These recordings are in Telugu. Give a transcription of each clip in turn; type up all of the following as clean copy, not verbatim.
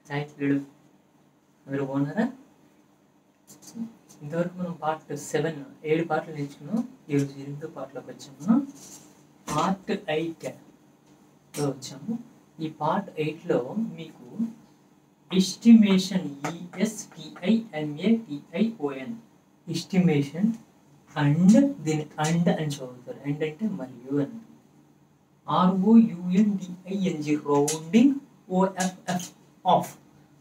హాయ్ పిల్లలు, అందరూ బాగున్నారా? ఇంతవరకు మనం పార్ట్ 7 పాటలు నేర్చుకున్నాం. ఈరోజు 8వ పాటలోకి వచ్చాము. పార్ట్ 8లో వచ్చాము. ఈ పార్ట్ 8లో మీకు ఎస్టిమేషన్, ESTIMATION, ఎస్టిమేషన్ అండ్ దీని అండ్ అని చదువుతారు. అండ్ అంటే మరియు అని, ROUNDING, rounding, OFF, of,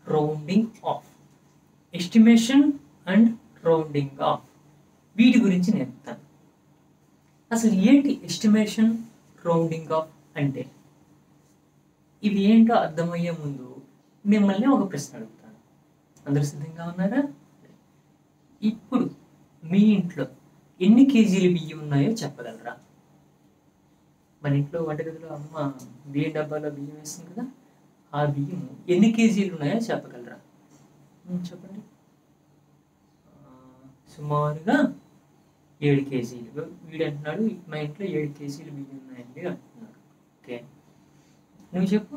rounding off, estimation and rounding off. వీటి గురించి నేర్పుతాను. అసలు ఏంటి ఎస్టిమేషన్, రౌండింగ్ ఆఫ్ అంటే? ఇవి ఏంటో అర్థమయ్యే ముందు మిమ్మల్ని ఒక ప్రశ్న అడుగుతాను. అందరూ సిద్ధంగా ఉన్నారా? ఇప్పుడు మీ ఇంట్లో ఎన్ని కేజీలు బియ్యం ఉన్నాయో చెప్పగలరా? మన ఇంట్లో వంటగదిలో అమ్మ బియ్యం డబ్బాలో బియ్యం వేస్తుంది కదా, ఆ బియ్యం ఎన్ని కేజీలు ఉన్నాయో చెప్పగలరా? చెప్పండి. సుమారుగా 7 కేజీలు. వీడు అంటున్నాడు మా ఇంట్లో 7 కేజీలు బియ్యం ఉన్నాయండి అంటున్నాడు. ఓకే, నువ్వు చెప్పు.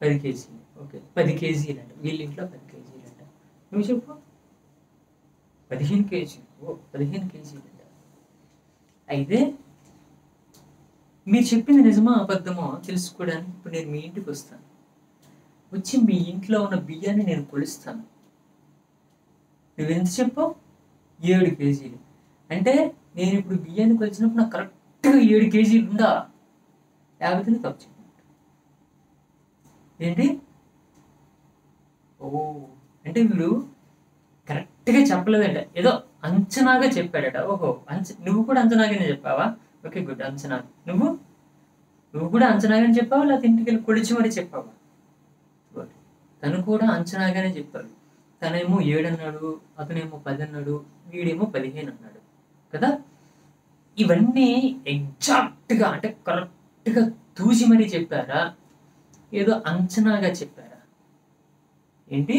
10 కేజీలు. ఓకే, 10 కేజీలు అంట. వీళ్ళ ఇంట్లో 10 కేజీలు అంట. నువ్వు చెప్పు. 15 కేజీలు. 15 కేజీలు అంట. అయితే మీరు చెప్పింది నిజమా అబద్ధమో తెలుసుకోవడానికి ఇప్పుడు నేను మీ ఇంటికి వస్తాను. వచ్చి మీ ఇంట్లో ఉన్న బియ్యాన్ని నేను కొలుస్తాను. నువ్వెంత చెప్పావు? 7 కేజీలు. అంటే నేను ఇప్పుడు బియ్యాన్ని కొలిచినప్పుడు నాకు కరెక్ట్గా 7 కేజీలు ఉందా? లేకపోతే తప్పు చెప్పినట్టు. ఏంటి? ఓ, అంటే వీడు కరెక్ట్గా చెప్పలేదంట, ఏదో అంచనాగా చెప్పాడట. ఓహో, నువ్వు కూడా అంచనాగానే చెప్పావా? Okay, good. అంచనా. నువ్వు కూడా అంచనాగానే చెప్పావా, లేకపోతే ఇంటికి వెళ్ళి కొలిచి మరి చెప్పావా? గుడ్. తను కూడా అంచనాగానే చెప్పాడు. తనేమో 7 అన్నాడు, అతనేమో 10 అన్నాడు, వీడేమో 15 అన్నాడు కదా. ఇవన్నీ ఎగ్జాక్ట్గా అంటే కరెక్ట్గా తూచి మరీ చెప్పారా, ఏదో అంచనాగా చెప్పారా? ఏంటి?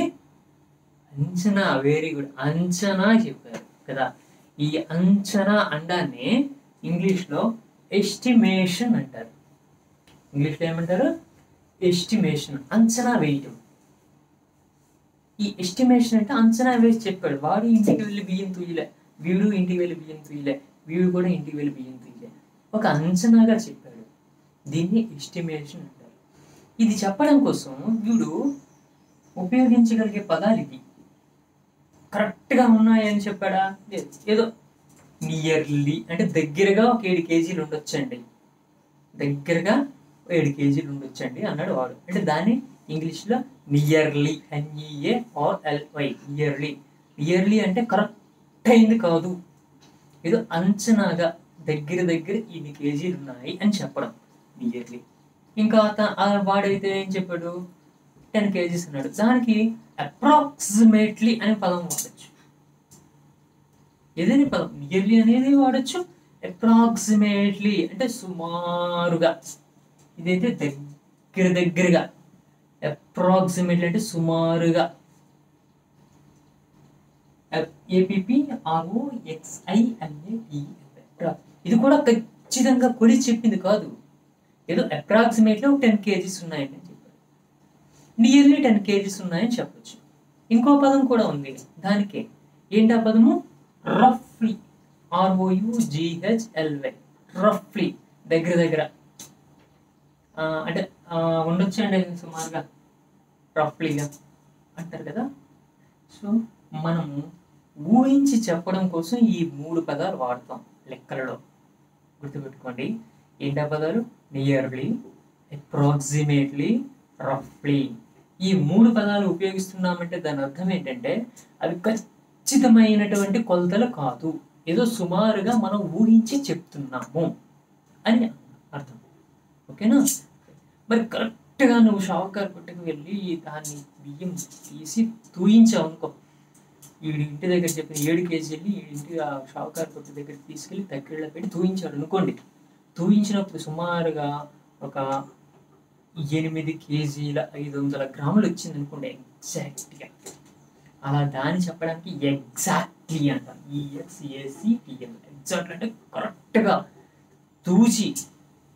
అంచనా. వెరీ గుడ్, అంచనా చెప్పారు కదా. ఈ అంచనా అండాన్ని ఇంగ్లీష్లో ఎస్టిమేషన్ అంటారు. ఇంగ్లీష్లో ఏమంటారు? ఎస్టిమేషన్, అంచనా వేయటం. ఈ ఎస్టిమేషన్ అంటే అంచనా వేసి చెప్పాడు. వాడు ఇంటికి వెళ్ళి బియ్యం తూయలే, వీడు ఇంటికి వెళ్ళి బియ్యం తూయలే, వీడు కూడా ఇంటికి వెళ్ళి బియ్యం తూయలే, ఒక అంచనాగా చెప్పాడు. దీన్ని ఎస్టిమేషన్ అంటారు. ఇది చెప్పడం కోసం వీడు ఉపయోగించగలిగే పదాలు ఇవి. కరెక్ట్గా ఉన్నాయని చెప్పాడా? ఏదో నియర్లీ అంటే దగ్గరగా ఒక 7 కేజీలు ఉండొచ్చండి, దగ్గరగా 7 కేజీలు ఉండొచ్చండి అన్నాడు వాడు. అంటే దాన్ని ఇంగ్లీష్లో నియర్లీ, NEARLY, నియర్లీ. నియర్లీ అంటే కరెక్ట్ అయింది కాదు, ఏదో అంచనాగా దగ్గర ఇన్ని కేజీలు ఉన్నాయి అని చెప్పడం నియర్లీ. ఇంకా వాడైతే ఏం చెప్పాడు? 10 కేజీస్ అన్నాడు. దానికి అప్రాక్సిమేట్లీ అనే పదం వాడచ్చు. ఏదైనా పదం నియర్లీ అనేది వాడచ్చు, అప్రాక్సిమేట్లీ అంటే సుమారుగా. ఇదైతే దగ్గరగా, అప్రాక్సిమేట్లీ అంటే సుమారుగా. APPROXIMATE. ఇది కూడా ఖచ్చితంగా కొలిచి చెప్పింది కాదు, ఏదో అప్రాక్సిమేట్లీ 10 కేజీస్ ఉన్నాయని చెప్పాడు. నియర్లీ 10 కేజీస్ ఉన్నాయని చెప్పచ్చు. ఇంకో పదం కూడా ఉంది దానికి. ఏంటి ఆ పదము? రఫ్లీ, ROUGHLY, రఫ్లీ, దగ్గర అంటే ఉండొచ్చు అండి సుమారుగా, రఫ్లీగా అంటారు కదా. సో మనము ఊహించి చెప్పడం కోసం ఈ 3 పదాలు వాడతాం లెక్కలలో. గుర్తుపెట్టుకోండి. ఏంటా పదాలు? నియర్లీ, అప్రాక్సిమేట్లీ, రఫ్లీ. ఈ 3 పదాలు ఉపయోగిస్తున్నామంటే దాని అర్థం ఏంటంటే అవి ఖచ్చితమైనటువంటి కొలతలు కాదు, ఏదో సుమారుగా మనం ఊహించి చెప్తున్నాము అని అర్థం. ఓకేనా? మరి కరెక్ట్గా నువ్వు షావుకారు కొట్టుకు వెళ్ళి దాన్ని బియ్యం తీసి తూయించావు అనుకో, వీడి ఇంటి దగ్గర చెప్పిన 7 కేజీలు ఇంటి ఆ షావుకారు కొట్టు దగ్గర తీసుకెళ్ళి దగ్గరలో పెట్టి తూయించాడు అనుకోండి. తూయించినప్పుడు సుమారుగా ఒక 8 కేజీల 500 గ్రాములు వచ్చింది అనుకోండి ఎగ్జాక్ట్గా. అలా దాన్ని చెప్పడానికి ఎగ్జాక్ట్లీ అంటాం. EXACTL. ఎగ్జాక్ట్ అంటే కరెక్ట్గా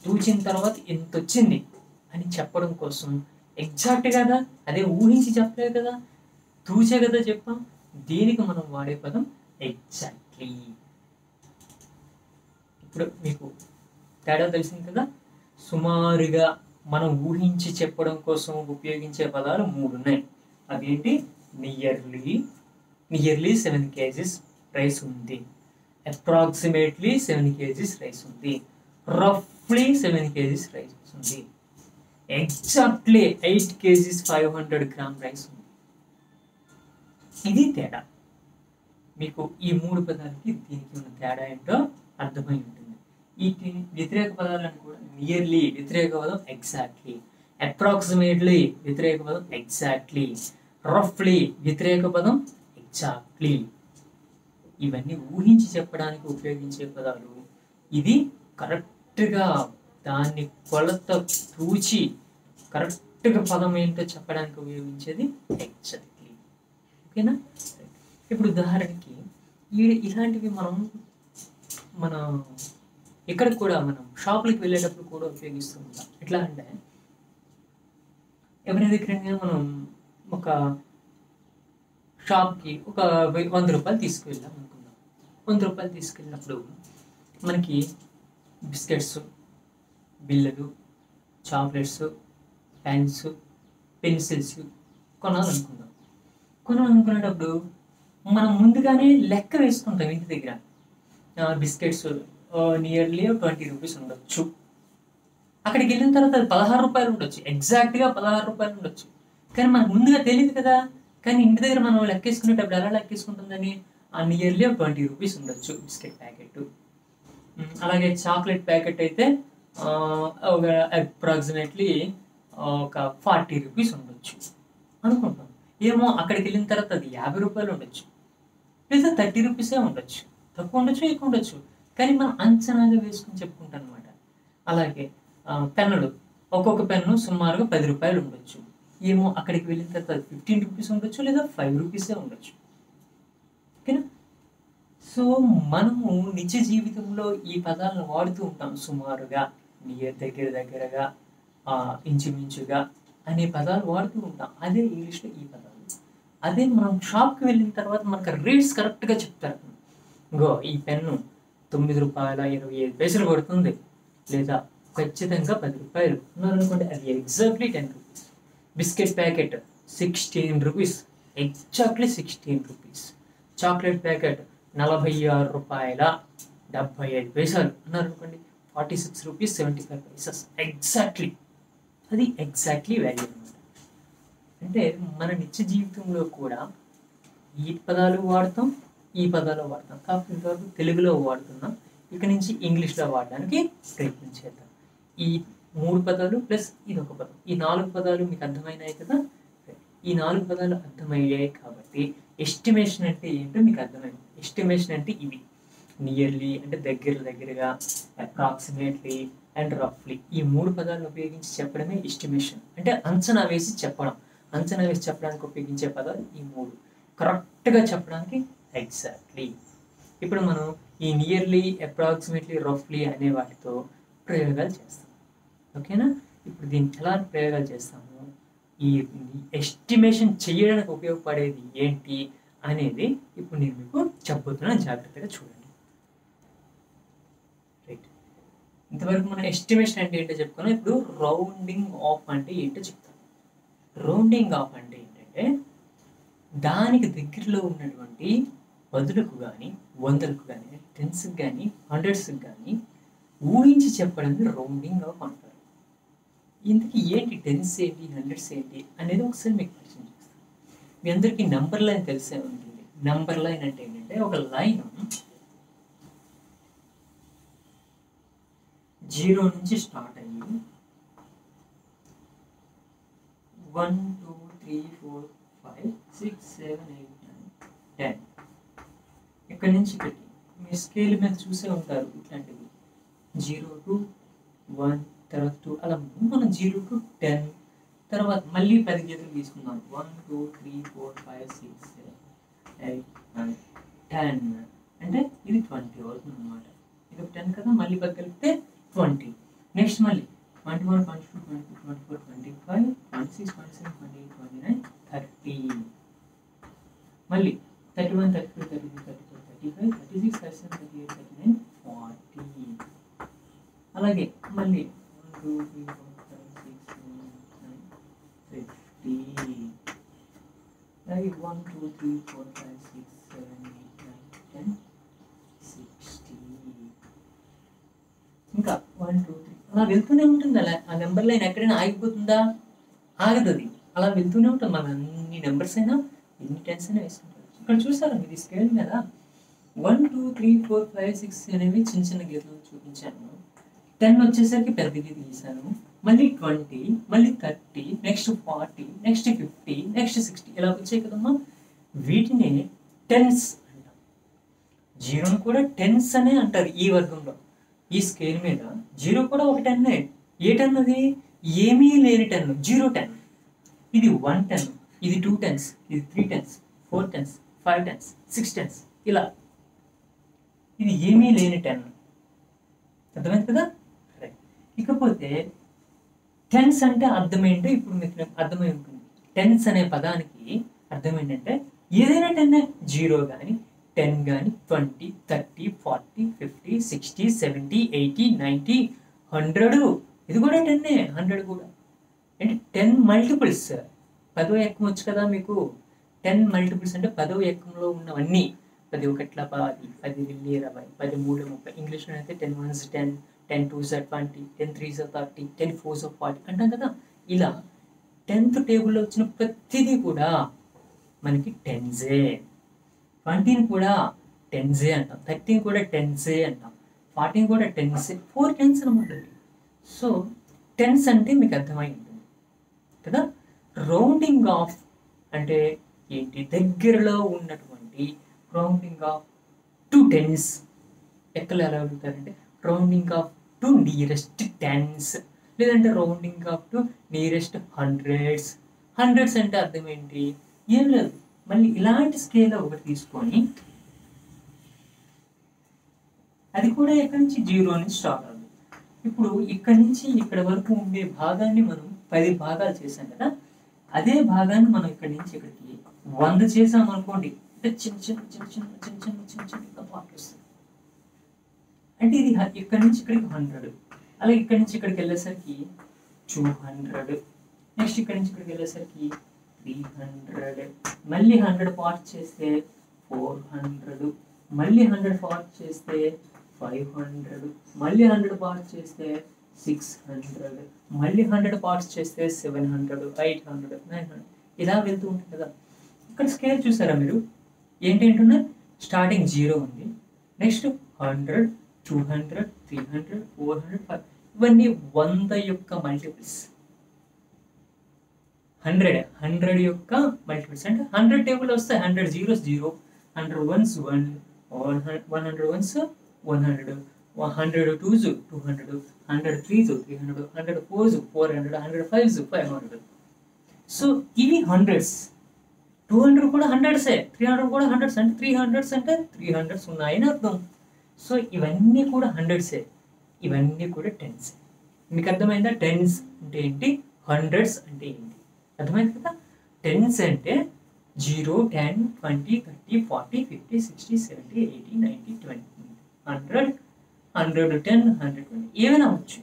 తూచిన తర్వాత ఎంత వచ్చింది అని చెప్పడం కోసం ఎగ్జాక్ట్ కదా, అదే ఊహించి చెప్పలేదు కదా, తూచే కదా చెప్పాం. దీనికి మనం వాడే పదం ఎగ్జాక్ట్లీ. ఇప్పుడు మీకు తేడా తెలిసింది కదా. సుమారుగా మనం ఊహించి చెప్పడం కోసం ఉపయోగించే పదాలు 3 ఉన్నాయి. అదేంటి? నియర్లీ 7 kgs రైస్ ఉంది, అప్రాక్సిమేట్లీ 7 kgs రైస్ ఉంది, రఫ్లీ 7 kgs రైస్ ఉంది, ఎగ్జాక్ట్లీ 8 kgs 500 grams రైస్ ఉంది. ఇది తేడా. మీకు ఈ 3 పదాలకి దీనికి ఉన్న తేడా ఏంటో అర్థమై ఉంటుంది. ఈ వ్యతిరేక పదాలను కూడా నియర్లీ వ్యతిరేక పదం ఎగ్జాక్ట్లీ, అప్రాక్సిమేట్లీ వ్యతిరేక పదం ఎగ్జాక్ట్లీ, రఫ్లీ వ్యతిరేక పదం ఎగ్జాక్ట్లీ. ఇవన్నీ ఊహించి చెప్పడానికి ఉపయోగించే పదాలు. ఇది కరెక్ట్గా దాన్ని కొలత తూచి కరెక్ట్గా పదం ఏంటో చెప్పడానికి ఉపయోగించేది ఎగ్జాక్ట్లీ. ఓకేనా? ఇప్పుడు ఉదాహరణకి ఇలాంటివి మన ఇక్కడ కూడా మనం షాపులకు వెళ్ళేటప్పుడు కూడా ఉపయోగిస్తూ ఉంటాం. ఎట్లా అంటే ఎవరి దగ్గర మనం ఒక షాప్కి ఒక 100 రూపాయలు తీసుకువెళ్ళాం అనుకుందాం. 100 రూపాయలు తీసుకెళ్ళినప్పుడు మనకి బిస్కెట్స్, బిళ్ళలు, చాక్లెట్స్, పెన్స్, పెన్సిల్స్ కొనాలనుకునేటప్పుడు మనం ముందుగానే లెక్క వేసుకుంటాం ఇంటి దగ్గర. బిస్కెట్స్ నియర్లీ 20 రూపీస్ ఉండొచ్చు. అక్కడికి వెళ్ళిన తర్వాత అది 16 రూపాయలు ఉండొచ్చు, ఎగ్జాక్ట్గా 16 రూపాయలు ఉండొచ్చు. కానీ మనకు ముందుగా తెలియదు కదా. కానీ ఇంటి దగ్గర మనం లెక్కేసుకునేటప్పుడు ఎలా లెక్కేసుకుంటుందని నియర్లీ 20 రూపీస్ ఉండొచ్చు బిస్కెట్ ప్యాకెట్. అలాగే చాక్లెట్ ప్యాకెట్ అయితే ఒక అప్రాక్సిమేట్లీ ఒక 40 రూపీస్ ఉండొచ్చు అనుకుంటాం. ఏమో అక్కడికి వెళ్ళిన తర్వాత అది 50 రూపాయలు ఉండొచ్చు, లేదా 30 రూపీసే ఉండొచ్చు, తక్కువ ఉండొచ్చు, ఎక్కువ ఉండొచ్చు. కానీ మనం అంచనాగా వేసుకుని చెప్పుకుంటాం అనమాట. అలాగే పెన్నులు, ఒక్కొక్క పెన్ను సుమారుగా 10 రూపాయలు ఉండొచ్చు. ఏమో అక్కడికి వెళ్ళిన తర్వాత 15 రూపీస్ ఉండొచ్చు, లేదా 5 రూపీసే ఉండొచ్చు. ఓకేనా? సో మనము నిజ జీవితంలో ఈ పదాలను వాడుతూ ఉంటాం. సుమారుగా, దగ్గరగా, ఇంచుమించుగా అనే పదాలు వాడుతూ ఉంటాం. అదే ఇంగ్లీష్లో ఈ పదాలు. అదే మనం షాప్కి వెళ్ళిన తర్వాత మనకు రేట్స్ కరెక్ట్గా చెప్తారు. ఇంకో ఈ పెన్ను 9 రూపాయల 25 పైసలు పడుతుంది, లేదా ఖచ్చితంగా 10 రూపాయలు ఉన్నారనుకోండి, అది exactly 10 rupees. Biscuit packet 16 rupees, exactly 16 rupees. Chocolate packet 46 రూపాయల 75 పైసలు ఉన్నారనుకోండి, 46 రూపీస్ 75 పైసెస్ ఎగ్జాక్ట్లీ. అది ఎగ్జాక్ట్లీ వాల్యూ అనమాట. అంటే మన నిత్య జీవితంలో కూడా ఈ పదాలు వాడతాం, ఈ పదాలు వాడతాం. కాకపోతే ఇంతవరకు తెలుగులో వాడుతున్నాం, ఇక నుంచి ఇంగ్లీష్లో వాడడానికి ప్రయత్నం చేద్దాం. ఈ 3 పదాలు ప్లస్ ఇదొక పదం, ఈ 4 పదాలు మీకు అర్థమైనాయి కదా. ఈ 4 పదాలు అర్థమయ్యాయి కాబట్టి ఎస్టిమేషన్ అంటే ఏంటో మీకు అర్థమైంది. ఎస్టిమేషన్ అంటే ఇవి: నియర్లీ అంటే దగ్గరగా, అప్రాక్సిమేట్లీ అండ్ రఫ్లీ. ఈ 3 పదాలను ఉపయోగించి చెప్పడమే ఎస్టిమేషన్. అంటే అంచనా వేసి చెప్పడం. అంచనా వేసి చెప్పడానికి ఉపయోగించే పదాలు ఈ 3. కరెక్ట్గా చెప్పడానికి ఎగ్జాక్ట్లీ. ఇప్పుడు మనం ఈ నియర్లీ, అప్రాక్సిమేట్లీ, రఫ్లీ అనే వాటితో ప్రయోగాలు చేస్తాం. ఓకేనా? ఇప్పుడు దీనికి ఎలా ప్రయోగాలు చేస్తాము, ఈ ఎస్టిమేషన్ చేయడానికి ఉపయోగపడేది ఏంటి అనేది ఇప్పుడు నేను మీకు చెప్పబోతున్నాను. జాగ్రత్తగా చూడండి. రైట్, ఇంతవరకు మనం ఎస్టిమేషన్ అంటే ఏంటో చెప్పుకున్నాం. ఇప్పుడు రౌండింగ్ ఆఫ్ అంటే ఏంటో చెప్తాను. రౌండింగ్ ఆఫ్ అంటే ఏంటంటే దానికి దగ్గరలో ఉన్నటువంటి 10లకు కానీ, 100లకు కానీ, 10కి కానీ, 100కి కానీ ఊహించి చెప్పడానికి రౌండింగ్ ఆఫ్ అంటారు. ఇందుకు ఏంటి 10s ఏంటి, 100s ఏంటి అనేది ఒకసారి మీకు పరిచయం చేస్తాను. మీ అందరికీ నంబర్ లైన్ తెలిసే ఉంటుంది. నంబర్ లైన్ అంటే ఏంటంటే ఒక లైన్ 0 నుంచి స్టార్ట్ అయ్యి 1 2 3 4 5 6 7 8 9 10 ఇక్కడి నుంచి ఇక్కడికి మీ స్కేల్ మీద చూసే ఉంటారు. ఇట్లాంటివి 0 to 1, తర్వాత 2, అలా మనం 0 to 10, తర్వాత మళ్ళీ 10 గీతలు తీసుకుందాం. 1 2 3 4 5 6 7 8 9 10 అంటే ఇది 20 అవుతుంది అనమాట. ఇది 10 కదా, మళ్ళీ 10 కలిపితే 20. నెక్స్ట్ మళ్ళీ 21 22 23 24 25 26, 27, 28, 29, 30. మళ్ళీ 31, 32, 33, 34, 35, 36, 37, 38, 39, 40. అలాగే మళ్ళీ 1, 2, 3, 4, 5, 6, 7, 8, 9, 50. అలాగే 1, 2, 3, 4, 5, 6, 7, 8, 9, 10, 60. ఇంకా 1, 2, 3 అలా వెళ్తూనే ఉంటుంది. అలా ఆ నెంబర్ లైన్ ఎక్కడైనా ఆగిపోతుందా? ఆగదు. అలా వెళ్తూనే ఉంటుంది. మన అన్ని నెంబర్స్ అయినా ఎన్ని టెన్స్ అయినా వేసుకుంటారు. ఇక్కడ చూసారా మీరు స్కేల్ మీద 1, 2, 3, 4, 5, 6 అనేవి చిన్న చిన్న గీతలు చూపించాను. 10 వచ్చేసరికి పెద్ద గీత గీసాను. మళ్ళీ 20, మళ్ళీ 30, నెక్స్ట్ 40, నెక్స్ట్ 50, నెక్స్ట్ 60 ఇలా వచ్చాయి కదమ్మా. వీటిని టెన్స్ అంటాం. జీరోను కూడా టెన్స్ అనే అంటారు. ఈ వర్గంలో ఈ స్కేల్ మీద జీరో కూడా ఒక 10. ఏ 10 అది? ఏమీ లేని 10, 0 10. ఇది 1 10, ఇది 2 10s, ఇది 3 10s, 4 10s, 5 10s, 6 10s ఇలా. ఇది ఏమీ లేని 10. అర్థమైంది కదా? ఇకపోతే టెన్స్ అంటే అర్థం ఏంటో ఇప్పుడు మీకు అర్థమై ఉంటుంది. టెన్స్ అనే పదానికి అర్థం ఏంటంటే ఏదైనా 10, 0 కానీ 10 కానీ 20, 30, 40, 50, 60, 70, 80, 90, 100. ఇది కూడా 10. 100 కూడా అంటే 10 మల్టిపుల్స్. 10వ ఎక్కం వచ్చు కదా మీకు. 10 మల్టిపుల్స్ అంటే 10వ ఎక్కంలో ఉన్నవన్నీ. 10 1 10, 10 2 20, 10 3 30. ఇంగ్లీష్లో అయితే 10 1s 10, 10 2s 20, 10 3s 30, 10 4s 40 అంటాం కదా. ఇలా 10th టేబుల్లో వచ్చిన ప్రతిదీ కూడా మనకి 10సే. 20 కూడా 10సే అంటాం. 30 కూడా 10సే అంటాం. 40 కూడా 10సే. 4 10s అనమాట. సో 10s అంటే మీకు అర్థమై ఉంటుంది కదా. రౌండింగ్ ఆఫ్ అంటే ఏంటి? దగ్గరలో ఉన్నటువంటి రౌండింగ్ ఆఫ్ టు 10s. ఎక్కడ ఎలా అడుగుతారంటే rounding off to nearest 10s, లేదంటే rounding off to nearest 100s. 100s అంటే అర్థం ఏంటి? ఏం లేదు. మళ్ళీ ఇలాంటి స్కేల్ ఒకటి తీసుకొని అది కూడా ఎక్కడి నుంచి 0 నుంచి స్టార్ట్ అవుతుంది. ఇప్పుడు ఇక్కడ నుంచి ఇక్కడ వరకు ఉండే భాగాన్ని మనం 10 భాగాలు చేసాం కదా. అదే భాగాన్ని మనం ఇక్కడి నుంచి ఇక్కడికి 100 చేసాం అనుకోండి. చిన్న చిన్న చిన్న చిన్న చిన్న చిన్న చిన్న చిన్న పార్ట్లు వస్తుంది. అంటే ఇది ఇక్కడ నుంచి ఇక్కడికి 100. అలాగే ఇక్కడ నుంచి ఇక్కడికి వెళ్ళేసరికి 200. నెక్స్ట్ ఇక్కడ నుంచి ఇక్కడికి వెళ్ళేసరికి 300. మళ్ళీ 100 పార్ట్స్ చేస్తే 400. మళ్ళీ 100 పార్ట్స్ చేస్తే 500. మళ్ళీ 100 పార్ట్స్ చేస్తే 600. మళ్ళీ 100 పార్ట్స్ చేస్తే 700, 800, 900 ఇలా వెళ్తూ ఉంటుంది కదా. ఇక్కడ స్కేల్ చూసారా మీరు? ఏంటంటున్నారు? స్టార్టింగ్ 0 ఉంది. నెక్స్ట్ 100, 200, 300, 400, 500 ఇవన్నీ 100 యొక్క మల్టిపుల్స్. 100 యొక్క మల్టిపుల్స్ అంటే 100 టేబుల్ వస్తాయి. 100 zeros 0, 100 ones 1, 100 ones 100, 100 twos 200, 100 threes 300, 100 fours 400, 100 fives 500. So ఇవి 100s. 200 కూడా 100సే, 300 కూడా 100s. అంటే 300s అంటే 300s ఉన్నాయని అర్థం. సో ఇవన్నీ కూడా 100సే, ఇవన్నీ కూడా 10s. మీకు అర్థమైందా? 10s అంటే ఏంటి, 100s అంటే ఏంటి అర్థమైంది కదా. 10s అంటే 0, 10, 20, 30, 40, 50, 60, 70, 80, 90, 20, 100, 110, 120 ఏమైనా అవ్వచ్చు.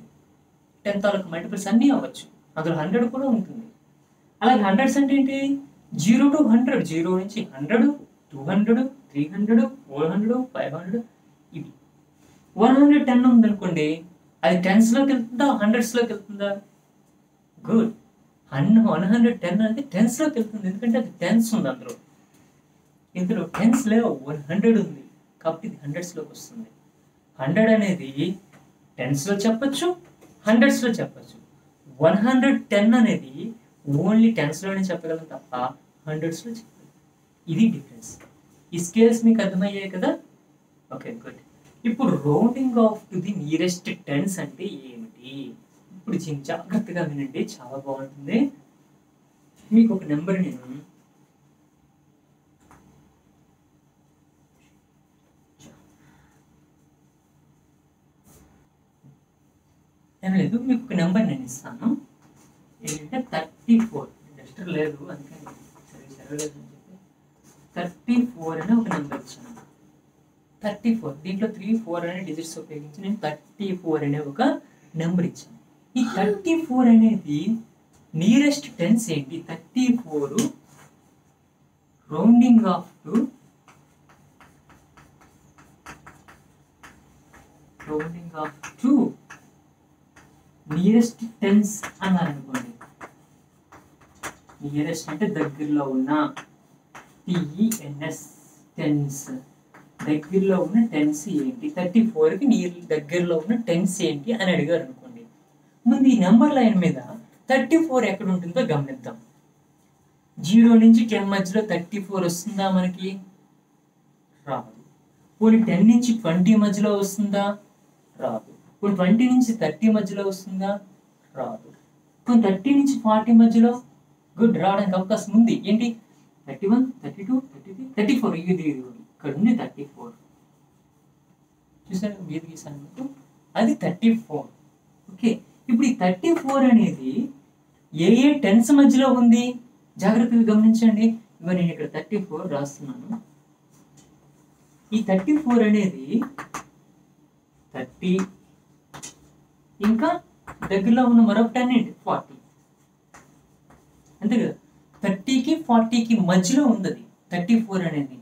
10 తాలూకు మల్టిపుల్స్ అన్నీ అవ్వచ్చు. అందులో 100 కూడా ఉంటుంది. అలాగే 100s అంటే ఏంటి? 0 to 100, 0 నుంచి 100, 200, 300, 400, 500 ఇవి. 110 ఉందనుకోండి, అది 10sలోకి వెళ్తుందా 100sలోకి వెళ్తుందా? గుడ్. 110 అనేది 10sలోకి వెళ్తుంది. ఎందుకంటే అది 10s ఉంది అందులో. ఇందులో 10s లేవు, 100 ఉంది కాబట్టి ఇది 100sలోకి వస్తుంది. 100 అనేది 10sలో చెప్పచ్చు, 100sలో చెప్పచ్చు. 110 అనేది ఓన్లీ 10sలోనే చెప్పగలం తప్ప 100sలో చెప్పగలం. ఇది డిఫరెన్స్. ఈ స్కేల్స్ మీకు అర్థమయ్యాయి కదా. Okay good. ఇప్పుడు rounding off to the nearest 10s అంటే ఏమిటి? ఇప్పుడు జాగ్రత్తగా వినండి, చాలా బాగుంటుంది. మీకు ఒక నెంబర్ నేను ఏం లేదు, మీకు ఒక నెంబర్ నేను ఇస్తాను. ఏంటంటే 34 డస్టర్ లేదు అందుకని సరే చదవలేదు అని చెప్పి 34 అనే ఒక నెంబర్ ఇచ్చాను. 34 దీంట్లో 3, 4 అనే డిజిట్స్ ఉపయోగించి నేను 34 అనే ఒక నెంబర్ ఇచ్చాను. ఈ 34 అనేది నియరెస్ట్ టెన్స్ ఏంటి? 34 rounding off to nearest tens అన్నారు అనుకోండి. నియరెస్ట్ అంటే దగ్గరలో ఉన్న TENS టెన్స్. దగ్గరలో ఉన్న టెన్స్ ఏంటి? 34కి దగ్గరలో ఉన్న టెన్స్ ఏంటి అని అడిగారు అనుకోండి. ముందు ఈ నెంబర్ లైన్ మీద 34 ఎక్కడ ఉంటుందో గమనిద్దాం. 0 నుంచి 10 మధ్యలో 34 వస్తుందా మనకి? రాదు. పోనీ 10 నుంచి 20 మధ్యలో వస్తుందా? రాదు. పోనీ 20 నుంచి 30 మధ్యలో వస్తుందా? రాదు. పోనీ 30 నుంచి 40 మధ్యలో గుడ్ రావడానికి అవకాశం ఉంది. ఏంటి? 31, 32, 33, 34 ఇది ఇక్కడ ఉంది 34. చూసారు మీరు గీసాను అది 34. ఓకే, ఇప్పుడు ఈ 34 అనేది ఏ టెన్స్ మధ్యలో ఉంది జాగ్రత్తగా గమనించండి. ఇవ్వ నేను ఇక్కడ 34 రాస్తున్నాను. ఈ 34 అనేది 30 ఇంకా దగ్గరలో ఉన్న మరొక 10 ఏంటి 40 అంతే కదా. 30కి 40కి మధ్యలో ఉంది 34 అనేది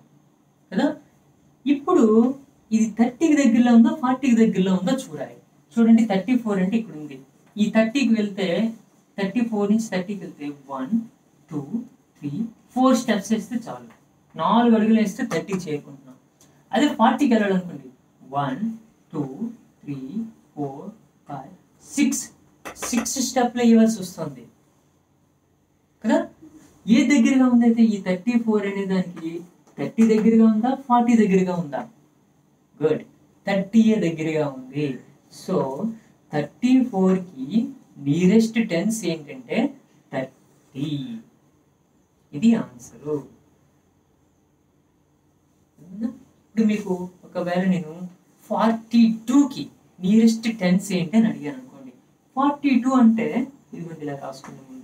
కదా. ఇప్పుడు ఇది 30కి దగ్గరలో ఉందా 40కి దగ్గరలో ఉందా చూడాలి. చూడండి 34 అంటే ఇక్కడ ఉంది. ఈ 30కి వెళ్తే 34 నుంచి 30కి వెళ్తే 1, 2, 3, 4 స్టెప్స్ వేస్తే చాలు. 4 అడుగులు వేస్తే 30 చేరుకుంటున్నాం. అదే 40కి వెళ్ళాలనుకోండి 1, 2, 3, 4, 5, 6 స్టెప్లు వేయవలసి వస్తుంది కదా. ఏ దగ్గరగా ఉందైతే ఈ 34 అనే దానికి 30 దగ్గరగా ఉందా 40 దగ్గరగా ఉందా? గుడ్, 30 దగ్గరగా ఉంది. సో 34కి నియరెస్ట్ టెన్స్ ఏంటంటే 30. ఇది ఆన్సరు. ఇప్పుడు మీకు ఒకవేళ నేను 42కి నియరెస్ట్ టెన్స్ ఏంటి అని అడిగాను అనుకోండి. 42 అంటే ఇదిగోండి ఇలా రాసుకునే ముందు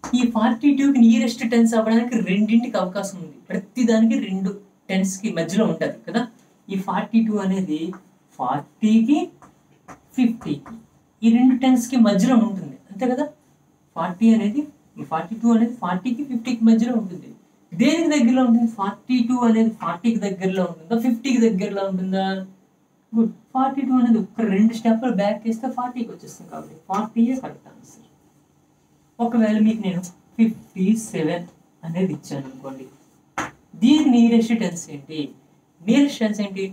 ఈ 42కి నియరెస్ట్ టెన్స్ అవ్వడానికి రెండింటికి అవకాశం ఉంది. ప్రతి దానికి 2 టెన్స్కి మధ్యలో ఉంటుంది కదా. ఈ 42 అనేది 40కి 50కి ఈ 2 టెన్స్కి మధ్యలో ఉంటుంది అంతే కదా. 42 అనేది 40కి 50కి మధ్యలో ఉంటుంది. దేనికి దగ్గరలో ఉంటుంది? 42 అనేది 40కి దగ్గరలో ఉంటుందా 50కి దగ్గరలో ఉంటుందా? గుడ్, 42 అనేది ఒక 2 స్టెప్లు బ్యాక్ వేస్తే 40కి వచ్చేస్తుంది కాబట్టి 40 కరెక్ట్ ఆన్సర్. ఒకవేళ మీకు నేను 57 అనేది ఇచ్చాను అనుకోండి. దీనికి నియరెస్ట్ టెన్స్ ఏంటి? నియరెస్ట్ టెన్స్ ఏంటి?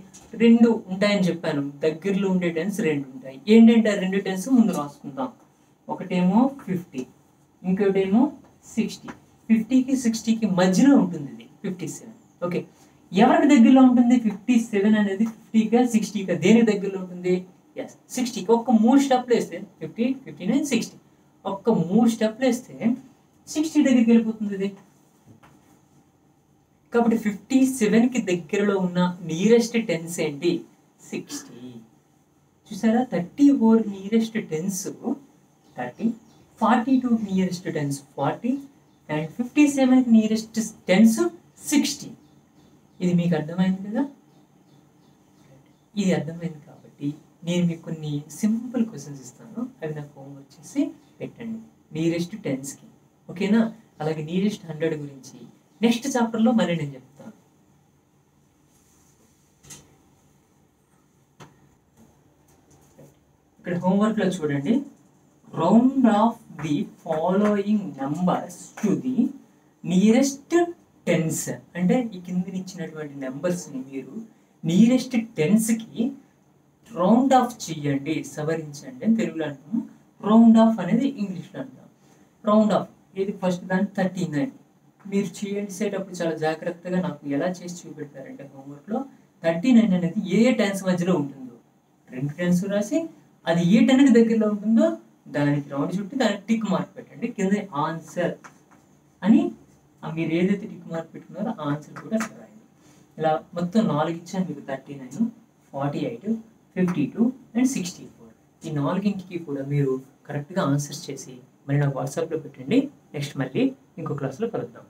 2 ఉంటాయని చెప్పాను. దగ్గరలో ఉండే టెన్స్ 2 ఉంటాయి. ఏంటంటే 2 టెన్స్ ముందు రాసుకుందాం. ఒకటేమో 50, ఇంకోటేమో 60. 50కి 60కి మధ్యలో ఉంటుంది ఇది 57. ఓకే, ఎవరికి దగ్గరలో ఉంటుంది 57 అనేది? 50గా 60గా దేనికి దగ్గరలో ఉంటుంది? ఎస్ 60కి. ఒక్క 3 స్టెప్లు వేస్తే 50, 59, 60 ఒక్క 3 స్టెప్లు వేస్తే 60 దగ్గరికి వెళ్ళిపోతుంది ఇది. కాబట్టి 57కి దగ్గరలో ఉన్న నియరెస్ట్ టెన్స్ ఏంటి? 60. చూసారా 34 nearest tens 30, 42 nearest tens 40 and 57కి నియరెస్ట్ టెన్స్ 60. ఇది మీకు అర్థమైంది కదా. ఇది అర్థమైంది కాబట్టి నేను మీకు కొన్ని సింపుల్ క్వశ్చన్స్ ఇస్తాను. అవి నాకు హోంవర్క్ చేసి పెట్టండి నియరెస్ట్ టెన్స్కి. ఓకేనా? అలాగే నియరెస్ట్ 100 గురించి నెక్స్ట్ చాప్టర్లో మళ్ళీ నేను చెప్తాను. ఇక్కడ హోంవర్క్లో చూడండి. Round off the following numbers to the nearest tens. అంటే ఈ కింద ఇచ్చినటువంటి నెంబర్స్ని మీరు నియరెస్ట్ టెన్స్కి రౌండ్ ఆఫ్ చేయండి, సవరించండి అని తెలుగులో అంటాము. రౌండ్ ఆఫ్ అనేది ఇంగ్లీష్లో అంటాం. రౌండ్ ఆఫ్ ఇది ఫస్ట్ దాని 39. మీరు చేసేటప్పుడు చాలా జాగ్రత్తగా నాకు ఎలా చేసి చూపెడతారంటే హోంవర్క్లో 39 అనేది ఏ టెన్స్ మధ్యలో ఉంటుందో 2 టెన్స్ రాసి అది ఏ టెన్కి దగ్గరలో ఉంటుందో దానికి రౌండ్ చుట్టి దానికి టిక్ మార్క్ పెట్టండి. కింద ఆన్సర్ అని మీరు ఏదైతే టిక్ మార్క్ పెట్టుకున్నారో ఆన్సర్ కూడా రాయండి. ఇలా మొత్తం 4 ఇచ్చాను మీకు. 39, 48, 52 అండ్ 64. ఈ 4కి కూడా మీరు కరెక్ట్గా ఆన్సర్స్ చేసి మరి నాకు వాట్సాప్లో పెట్టండి. నెక్స్ట్ మళ్ళీ ఇంకో క్లాస్లో కలుద్దాం.